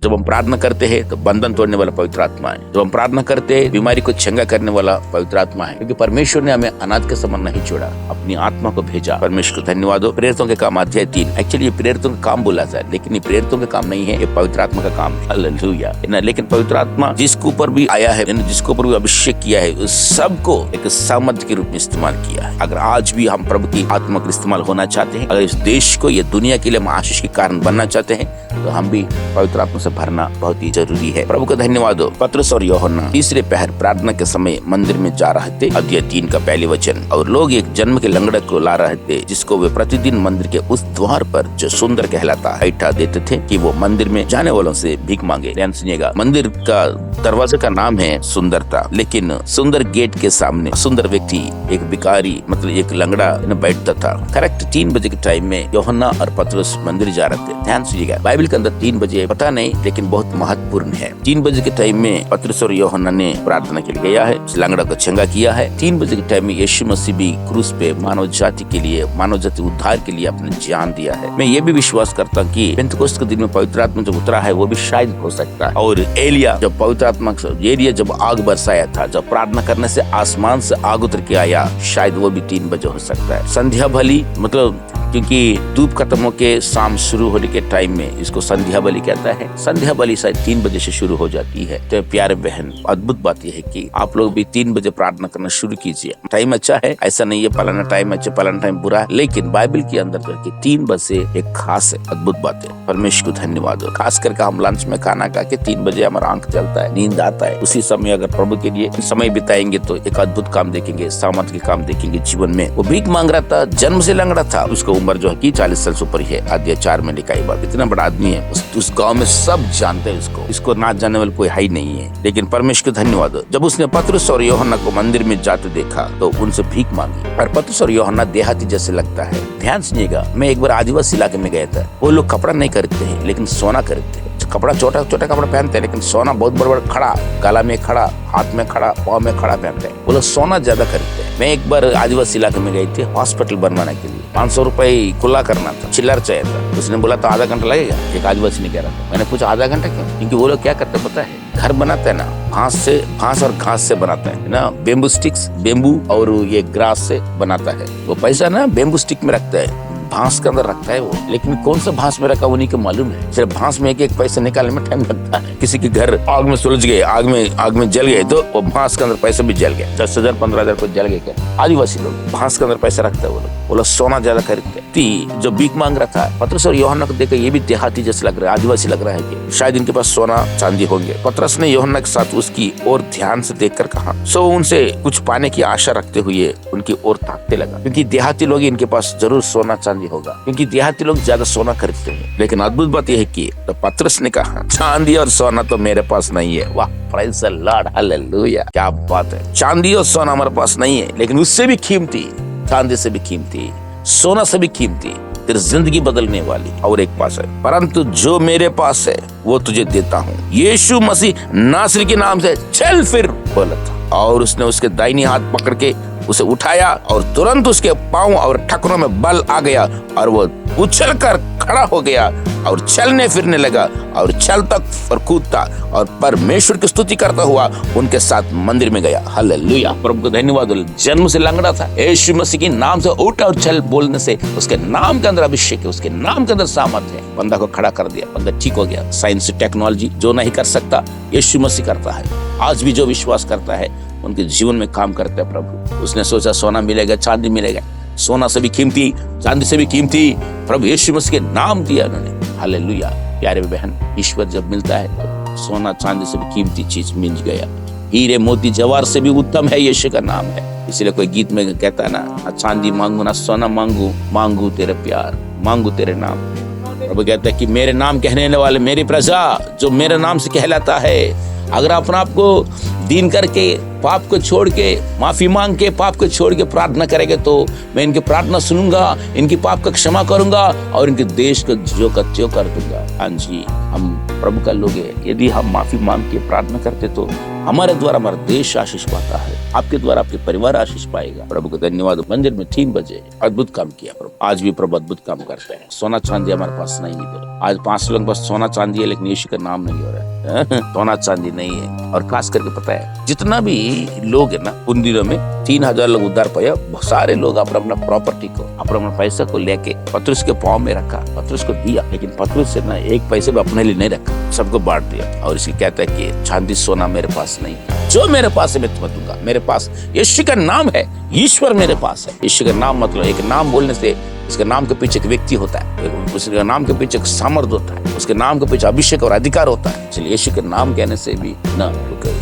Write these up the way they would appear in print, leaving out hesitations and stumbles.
जब हम प्रार्थना करते हैं तो बंधन तोड़ने वाला पवित्र आत्मा है। जब हम प्रार्थना करते हैं बीमारी को चंगा करने वाला पवित्र आत्मा है, क्योंकि परमेश्वर ने हमें अनाथ के समान नहीं छोड़ा, अपनी आत्मा को भेजा। परमेश्वर को धन्यवाद हो। प्रेरितों के काम अध्याय 3, एक्चुअली ये प्रेरितों का काम बोला जाए, लेकिन ये प्रेरितों का काम नहीं है, ये पवित्र आत्मा का काम है। हालेलुया। लेकिन पवित्र आत्मा जिसके ऊपर भी आया है, जिसके ऊपर भी अभिषेक किया है, उस सबको एक सामर्थ्य के रूप में इस्तेमाल किया है। अगर आज भी हम प्रभु की आत्मा का इस्तेमाल होना चाहते हैं, अगर इस देश को, ये दुनिया के लिए हम आशीष के कारण बनना चाहते हैं, तो हम भी पवित्र आत्मा से भरना बहुत ही जरूरी है। प्रभु का धन्यवाद हो। पतरस और यूहन्ना तीसरे पहर प्रार्थना के समय मंदिर में जा रहे थे, अध्याय 3 का पहले वचन। और लोग एक जन्म के लंगड़े को ला रहे थे, जिसको वे प्रतिदिन मंदिर के उस द्वार पर, जो सुंदर कहलाता, बैठा देते थे कि वो मंदिर में जाने वालों से भीख मांगे। ध्यान सुनिएगा, मंदिर का दरवाजे का नाम है सुंदरता, लेकिन सुंदर गेट के सामने सुंदर व्यक्ति, एक भिखारी, मतलब एक लंगड़ा बैठता था। करेक्ट 3 बजे के टाइम में यूहन्ना और पतरस मंदिर जा रहे थे। ध्यान सुनिएगा, बाइबल के अंदर 3 बजे पता नहीं, लेकिन बहुत महत्वपूर्ण है। 3 बजे के टाइम में पतरस और यूहन्ना ने प्रार्थना के लिए गया है, उस लंगड़ा को चंगा किया है। 3 बजे के टाइम में यीशु मसीह भी क्रूस पे मानव जाति के लिए, मानव जाति उद्धार के लिए अपने जान दिया है। मैं ये भी विश्वास करता हूँ कि पेंतुकोस्त के दिन में पवित्र आत्मा जब उतरा है, वो भी शायद हो सकता है। और एलिया जब पवित्र आत्मा एलिया जब आग बरसाया था, जब प्रार्थना करने से आसमान से आग उतर के आया, शायद वो भी 3 बजे हो सकता है। संध्या बलि, मतलब क्योंकि धूप खत्म होके शाम शुरू होने के टाइम में इसको संध्या बलि कहता है। संध्या बलि शायद 3 बजे से शुरू हो जाती है। तो प्यारे बहन, अद्भुत बात यह है कि आप लोग भी 3 बजे प्रार्थना करना शुरू कीजिए। टाइम अच्छा है, ऐसा नहीं है पलाना टाइम अच्छा पलाना टाइम बुरा है, लेकिन बाइबल के अंदर जो है 3 बजे एक खास है, अद्भुत बात है। परमेश्वर को धन्यवाद हो। खास करके हम लंच में खाना खा के 3 बजे हमारा आंख चलता है, नींद आता है, उसी समय अगर प्रभु के लिए समय बिताएंगे तो एक अद्भुत काम देखेंगे, सामर्थ के काम देखेंगे जीवन में। वो भीख मांग रहा था, जन्म से लंगड़ा था, उसका उम्र जो है कि 40 साल से ऊपर है। अध्याय 4 में लिखा है। इतना बड़ा आदमी है, उस गांव में सब जानते हैं उसको, इसको ना जानने वाला कोई है ही नहीं है। लेकिन परमेश्वर को धन्यवाद, जब उसने पतरस और यूहन्ना को मंदिर में जाते देखा तो उनसे भीख मांगी। और पतरस और यूहन्ना देहाती जैसे लगता है। ध्यान सुनिएगा, मैं एक बार आदिवासी इलाके में गया था। वो लोग कपड़ा नहीं खरीदते हैं, लेकिन सोना खरीदते हैं। कपड़ा छोटा छोटा कपड़ा पहनते हैं, लेकिन सोना बहुत बड़ा बड़ा खड़ा, गला में खड़ा, हाथ में खड़ा, पाँव में खड़ा पहनते हैं। वो लोग सोना ज्यादा खरीदते हैं। मैं एक बार आदिवासी इलाके में गई थी हॉस्पिटल बनवाने के लिए, 500 रुपए खुला करना था, चिल्लर चाहिए था। उसने बोला तो आधा घंटा लगेगा, एक आदिवासी ने कह रहा था। मैंने पूछा आधा घंटा क्यों? क्योंकि वो लोग क्या करते पता है, घर बनाते हैं ना, घास और घास से बनाते हैं ना, बेम्बू स्टिक्स, बेम्बू और ये ग्रास से बनाता है। वो पैसा ना बेम्बू स्टिक में रखता है, भांस के अंदर रखता है वो, लेकिन कौन सा भांस में रखा उन्हीं को मालूम है। सिर्फ भांस में एक पैसा निकालने में टाइम लगता है। किसी के घर आग में सुलझ गए, आग में जल गए, तो वो भांस के अंदर पैसा भी जल गया। 10,000 15,000 को जल गए। क्या आदिवासी लोग भांस के अंदर पैसा रखता है वो लोग सोना ज्यादा खरीदते हैं। जो भीख मांग रहा था, पतरस और यूहन्ना को देखकर ये भी देहाती जैसे लग रहा है, आदिवासी लग रहा है कि शायद इनके पास सोना चांदी होंगे। पतरस ने यूहन्ना के साथ उसकी ओर ध्यान से देखकर कहा, सो उनसे कुछ पाने की आशा रखते हुए उनकी ओर ताकते लगा, क्योंकि देहाती लोग इनके पास जरूर सोना चांदी होगा, क्योंकि देहाती लोग ज्यादा सोना खरीदते हैं। लेकिन अद्भुत बात यह है कि तो पतरस ने कहा, चांदी और सोना तो मेरे पास नहीं है। वाह, प्रेज़ द लॉर्ड, हालेलुया, क्या बात है। चांदी और सोना हमारे पास नहीं है, लेकिन उससे भी कीमती, चांदी से भी कीमती, सोना से भी कीमती, तेरी जिंदगी बदलने वाली और एक पास है। परंतु जो मेरे पास है वो तुझे देता हूँ। यीशु मसीह नासरी के नाम से चल फिर बोला था, और उसने उसके दाहिनी हाथ पकड़ के उसे उठाया, और तुरंत उसके पांव और ठकुरों में बल आ गया, और वो उछलकर खड़ा हो गया और चलने फिरने लगा, और चलता और कूदता और परमेश्वर की स्तुति करता हुआ उनके साथ मंदिर में गया। हालेलुया, प्रभु को धन्यवाद। जन्म से लंगड़ा था, यीशु मसीह के नाम से उठ और चल बोलने से उसके नाम के अंदर अभिषेक है, उसके नाम के अंदर सामर्थ्य है। बंदा को खड़ा कर दिया, बंदा ठीक हो गया। साइंस टेक्नोलॉजी जो नहीं कर सकता, यीशु मसीह करता है। आज भी जो विश्वास करता है उनके जीवन में काम करता है प्रभु। उसने सोचा सोना मिलेगा, चांदी मिलेगा, सोना से भी कीमती, चांदी से भी कीमती प्रभु यीशु मसीह के नाम दिया उन्होंने। हालेलुया, प्यारे बहन, ईश्वर जब मिलता है तो सोना चांदी से भी कीमती चीज मिल गया। हीरे मोती जवाहर से भी उत्तम है यीशु का नाम है। इसलिए कोई गीत में कहता है ना, चांदी मांगू ना सोना मांगू, मांगू तेरे प्यार, मांगू तेरे नाम। प्रभु कहता है कि मेरे नाम कहने वाले, मेरी प्रजा जो मेरे नाम से कहलाता है, अगर अपने आप को दीन करके, पाप को छोड़ के, माफी मांग के, पाप को छोड़ के प्रार्थना करेंगे तो मैं इनकी प्रार्थना सुनूंगा, इनकी पाप का क्षमा करूंगा और इनके देश को जो का त्यों कर दूंगा। हाँ जी, हम प्रभु का लोग हैं। यदि हम माफी मांग के प्रार्थना करते तो हमारे द्वारा हमारा देश आशीष पाता है। आपके द्वारा आपके परिवार आशीष पाएगा। प्रभु को धन्यवाद। मंदिर में 3 बजे अद्भुत काम किया प्रभु। आज भी प्रभु अद्भुत काम करते हैं। सोना चांदी हमारे पास नहीं है। आज 5 लोग बस सोना चांदी है, लेकिन यीशु का नाम नहीं हो रहा है। सोना चांदी नहीं है। और खास करके पता है, जितना भी लोग है ना, उन दिनों में 3000 लोग उद्धार पाया। सारे लोग अपना प्रॉपर्टी को, अपना पैसा को लेके पतरस के पाँव में रखा, पतरस को दिया। लेकिन पतरस से ना एक पैसे भी अपने लिए नहीं रखा, सबको बांट दिया। और इसलिए कहता है कि चांदी सोना मेरे पास नहीं, जो मेरे पास है मैं तुम्हें दूंगा। मेरे पास यीशु का नाम है, ईश्वर मेरे पास है। यीशु का नाम मतलब एक नाम बोलने से उसके नाम के पीछे एक व्यक्ति होता है, उसके नाम के पीछे एक सामर्थ होता है, उसके नाम के पीछे अभिषेक और अधिकार होता है। इसलिए यीशु के नाम कहने से भी ना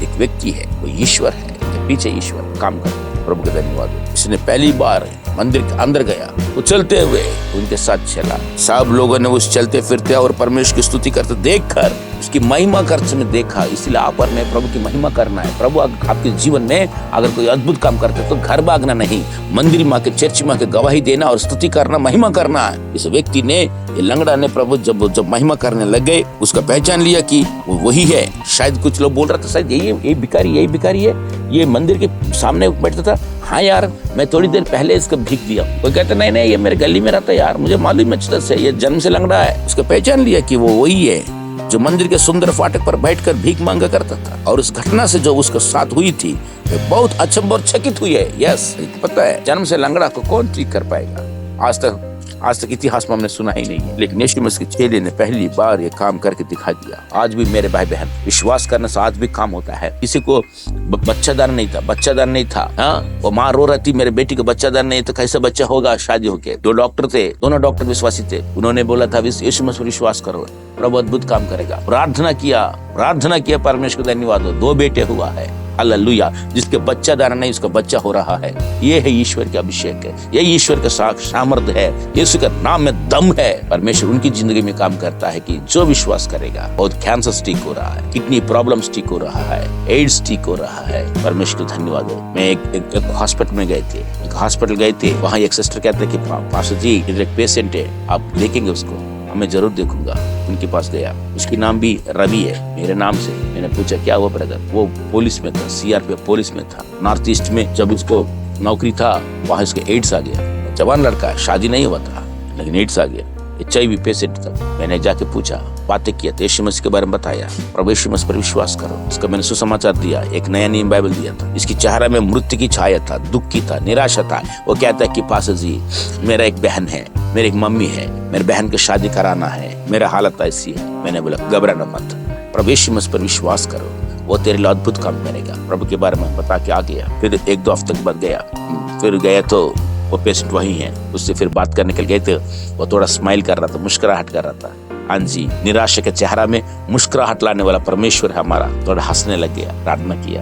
एक व्यक्ति है, वो ईश्वर है, पीछे ईश्वर काम करता है। प्रभु का धन्यवाद। इसने पहली बार मंदिर के अंदर गया, वो चलते हुए उनके साथ चला। सब लोगों ने उस चलते फिरते और परमेश्वर की स्तुति करते देखकर उसकी महिमा करते में देखा। इसलिए आप और मैं प्रभु की महिमा करना है। प्रभु आपके जीवन में अगर कोई अद्भुत काम करते तो घर भागना नहीं, मंदिर माँ के, चर्च माँ के गवाही देना और स्तुति करना, महिमा करना है। इस व्यक्ति ने, ये लंगड़ा ने प्रभु जब महिमा करने लग गए, उसका पहचान लिया कि वो वही है। शायद कुछ लोग बोल रहे थे शायद यही भिखारी है, ये मंदिर के सामने बैठता था। हाँ यार, मैं थोड़ी देर पहले इसको भीख दिया। कोई कहता नहीं ये मेरे गली में रहता है यार, मुझे मालूम है से ये जन्म से लंगड़ा है। उसका पहचान लिया कि वो वही है जो मंदिर के सुंदर फाटक पर बैठकर भीख मांगा करता था। और उस घटना से जो उसके साथ हुई थी, वे बहुत अचंभ और चकित हुई है। यस, पता है जन्म से लंगड़ा को कौन ठीक कर पाएगा? आज तक इतिहास में हमने सुना ही नहीं है, लेकिन यीशु मसीह के चेले ने पहली बार ये काम करके दिखा दिया। आज भी मेरे भाई बहन, विश्वास करने से आज भी काम होता है। किसी को बच्चादार नहीं था, हाँ, वो माँ रो रही थी मेरे बेटी को बच्चादार नहीं, तो कैसे बच्चा होगा? शादी होके 2 डॉक्टर थे, दोनों डॉक्टर विश्वासी थे। उन्होंने बोला था यीशु मसीह पर विश्वास करो, प्रभु अद्भुत काम करेगा। प्रार्थना किया, परमेश्वर को धन्यवाद हो, 2 बेटे हुआ है। हालेलुया। जिसके बच्चा दाना नहीं, उसका बच्चा हो रहा है। ये है ईश्वर के अभिषेक है, ये ईश्वर का सामर्थ्य है, यीशु के नाम में दम है। परमेश्वर उनकी जिंदगी में काम करता है कि जो विश्वास करेगा। बहुत कैंसर ठीक हो रहा है, किडनी प्रॉब्लम्स ठीक हो रहा है, एड्स ठीक हो रहा है। परमेश्वर को धन्यवाद हो। मैं एक हॉस्पिटल में गए थे, वहाँ एक सिस्टर कहते हैं कि पास्टर जी, इधर एक पेशेंट है, आप देखेंगे उसको? मैं जरूर देखूंगा। उनके पास गया, उसकी नाम भी रवि है, मेरे नाम से। मैंने पूछा क्या हुआ ब्रदर? वो पुलिस में था, सीआरपीएफ पुलिस में था, नॉर्थ ईस्ट में। जब उसको नौकरी था, वहाँ उसके एड्स आ गया। जवान लड़का है, शादी नहीं हुआ था, लेकिन एड्स आ गया। HIV पेशेंट था। मैंने जाके पूछा, बातें किया, यीशु मसीह के बारे में बताया। प्रभु यीशु मसीह पर विश्वास करो। इसका मैंने सुसमाचार दिया, एक नया नियम बाइबल दिया था। इसकी चेहरा में मृत्यु की छाया था, दुख की था, निराशा था। वो कहता है कि पास्टर जी, मेरा एक बहन है, मेरी एक मम्मी है, मेरे बहन की शादी कराना है, मेरा हालत ऐसी है। मैंने बोला घबराना मत, प्रभु यीशु मसीह पर विश्वास करो, वो तेरे लिए अद्भुत काम करेगा। प्रभु के बारे में बता के आ गया। फिर 1-2 हफ्ते के बाद गया, फिर गया तो वो पेशेंट वही है। उससे फिर बात करने के लिए गए थे, वो थोड़ा स्माइल कर रहा था, मुस्कुराहट कर रहा था। हाँ जी, निराशा के चेहरा में मुस्कुराहट लाने वाला परमेश्वर है हमारा। थोड़ा हंसने लग गया, प्रार्थना किया,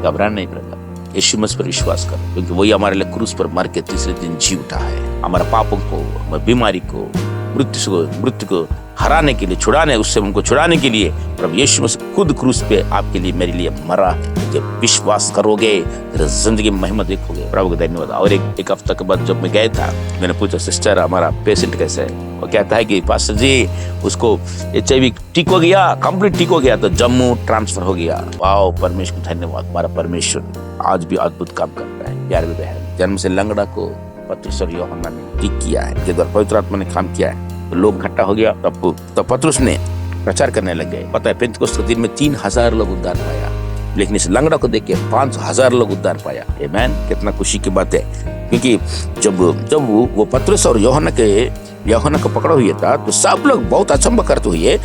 घबराना नहीं ब्रदर, यीशु मसीह पर विश्वास करो, क्योंकि वही हमारे लिए क्रूस पर मर के 3रे दिन जी उठा है। हमारे पापों को, हमारी बीमारी को, मृत्यु को हराने के लिए, उससे हमको छुड़ाने के लिए प्रभु यीशु मसीह खुद क्रूस पे आपके लिए, मेरे लिए मरा है। जब विश्वास करोगे, तेरे जिंदगी में महिमा देखोगे। प्रभु का धन्यवाद। और एक हफ्ता के बाद जब मैं गया था, मैंने पूछा सिस्टर हमारा पेशेंट कैसे है? वो कहता है कि पास्टर जी, उसको HIV ठीक हो गया, कंप्लीट ठीक हो गया, तो जम्मू ट्रांसफर हो गया। वाओ, परमेश्वर को धन्यवाद। हमारा परमेश्वर आज भी अद्भुत काम करता है। प्यारे बहन, जन्म से लंगड़ा को पतरस और यूहन्ना ने ठीक किया है, के द्वारा पवित्र आत्मा ने काम किया है। तो लोग इकट्ठा हो गया, तब पतरस ने प्रचार करने लग गए। पता है, पेंतकोस्त के दिन में 3000 लोग उद्धार पाया, लेकिन इस लंगड़ा को देख के 5000 लोग उद्धार पाया। आमीन। कितना खुशी की बात है, क्योंकि जब वो पतरस और यूहन्ना को पकड़ा हुआ था, तो सब लोग बहुत अचंभा करते हुए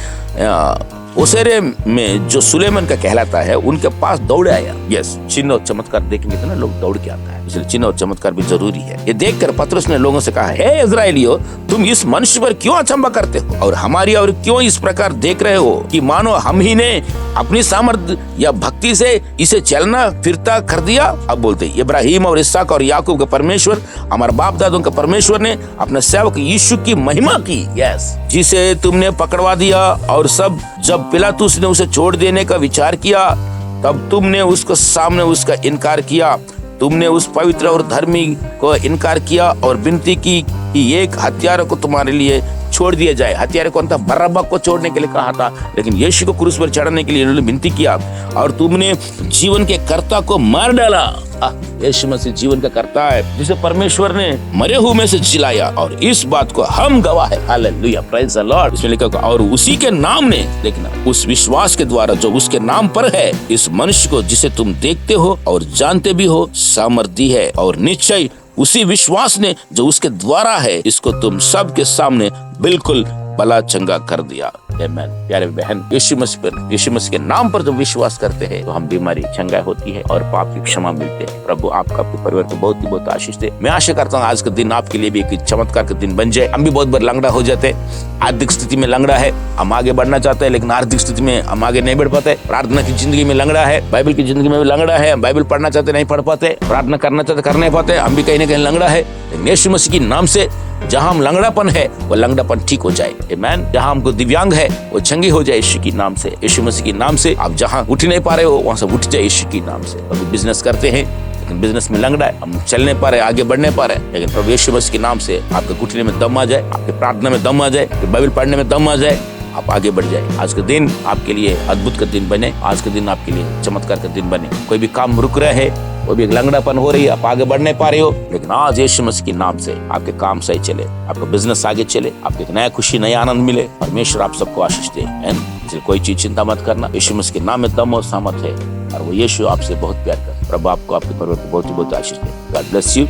ओसेरे में जो सुलेमान का कहलाता है, उनके पास दौड़े आया। यस, चिन्ह और चमत्कार देखने के ना लोग दौड़ के आता है, इसलिए चिन्ह और चमत्कार भी जरूरी है। ये देखकर पतरस ने लोगों से कहा, हे इस्राएलियों, तुम इस मनुष्य पर क्यों अचंभा करते हो और हमारी और क्यों इस प्रकार देख रहे हो कि मानो हम ही ने अपनी सामर्थ्य या भक्ति से इसे चलना फिरता कर दिया? अब बोलते, इब्राहिम और इसहाक और याकूब का परमेश्वर, हमारे बाप दादों का परमेश्वर ने अपने सेवक यीशु की महिमा की। यस, जिसे तुमने पकड़वा दिया। और जब पिलातुस ने उसे छोड़ देने का विचार किया, तब तुमने उसको सामने उसका इनकार किया। तुमने उस पवित्र और धर्मी को इनकार किया और विनती की कि एक हत्यारे को तुम्हारे लिए छोड़ दिया जाए। हत्यारे कौन था? बरअब्बा को छोड़ने के लिए कहा था, लेकिन यीशु को क्रूस पर चढ़ाने के लिए इन्होंने विनती किया और तुमने जीवन के कर्ता को मार डाला। यीशु मसीह जीवन का कर्ता है, जिसे परमेश्वर ने मरे हुए में से जिलाया, और इस बात को हम गवाह है। Hallelujah, praise the Lord. इसमें लिखा और उसी के नाम ने, लेकिन उस विश्वास के द्वारा जो उसके नाम पर है, इस मनुष्य को जिसे तुम देखते हो और जानते भी हो सामर्थ दी है, और निश्चय उसी विश्वास ने जो उसके द्वारा है, इसको तुम सबके सामने बिल्कुल भला चंगा कर दिया। आमीन। प्यारे बहन, यीशु मसीह के नाम पर जब विश्वास करते हैं तो हम बीमारी चंगा होती है और पाप की क्षमा मिलते हैं। प्रभु आपका, आपके परिवार को बहुत ही बहुत आशीष दे। मैं आशा करता हूँ आज का दिन आपके लिए भी एक चमत्कार का दिन बन जाए। हम भी बहुत बार लंगड़ा हो जाते हैं, आर्थिक स्थिति में लंगड़ा है, हम आगे बढ़ना चाहते हैं लेकिन आर्थिक स्थिति में हम आगे नहीं बढ़ पाते। प्रार्थना की जिंदगी में लंगड़ा है, बाइबल की जिंदगी में भी लंगड़ा है, बाइबल पढ़ना चाहते नहीं पढ़ पाते, प्रार्थना करना चाहते कर नहीं पाते, हम भी कहीं ना कहीं लंगड़ा है। लेकिन यीशु मसीह के नाम से जहाँ हम लंगड़ापन है वो लंगड़ापन ठीक हो जाए। आमीन। जहाँ हमको दिव्यांग है वो चंगी हो जाए यीशु के नाम से। यीशु मसीह के नाम से आप जहाँ उठ नहीं पा रहे हो वहाँ से उठ जाए यीशु के नाम से। अभी बिजनेस करते हैं लेकिन बिजनेस में लंगड़ा है, हम चल नहीं पा रहे, आगे बढ़ नहीं पा रहे, लेकिन प्रभु यीशु मसीह के नाम से आपके घुटने में दम आ जाए, आपके प्रार्थना में दम आ जाए, बाइबल पढ़ने में दम आ जाए, आप आगे बढ़ जाए। आज का दिन आपके लिए अद्भुत का दिन बने, आज का दिन आपके लिए चमत्कार का दिन बने। कोई भी काम रुक रहे है, वो भी एक लंगड़ापन हो रही है, आप आगे बढ़ नहीं पा रहे हो, लेकिन आज यीशु मसीह के नाम से आपके काम सही चले, आपका बिजनेस आगे चले, आपको एक नया खुशी, नया आनंद मिले। परमेश्वर आप सबको आशीष दे। इसलिए कोई चीज चिंता मत करना, यीशु मसीह के नाम में दम और सामर्थ है और वो यीशु आपसे बहुत प्यार करता है। प्रभु आपको, आपके परिवार को बहुत ही बहुत आशीष दे। God bless you.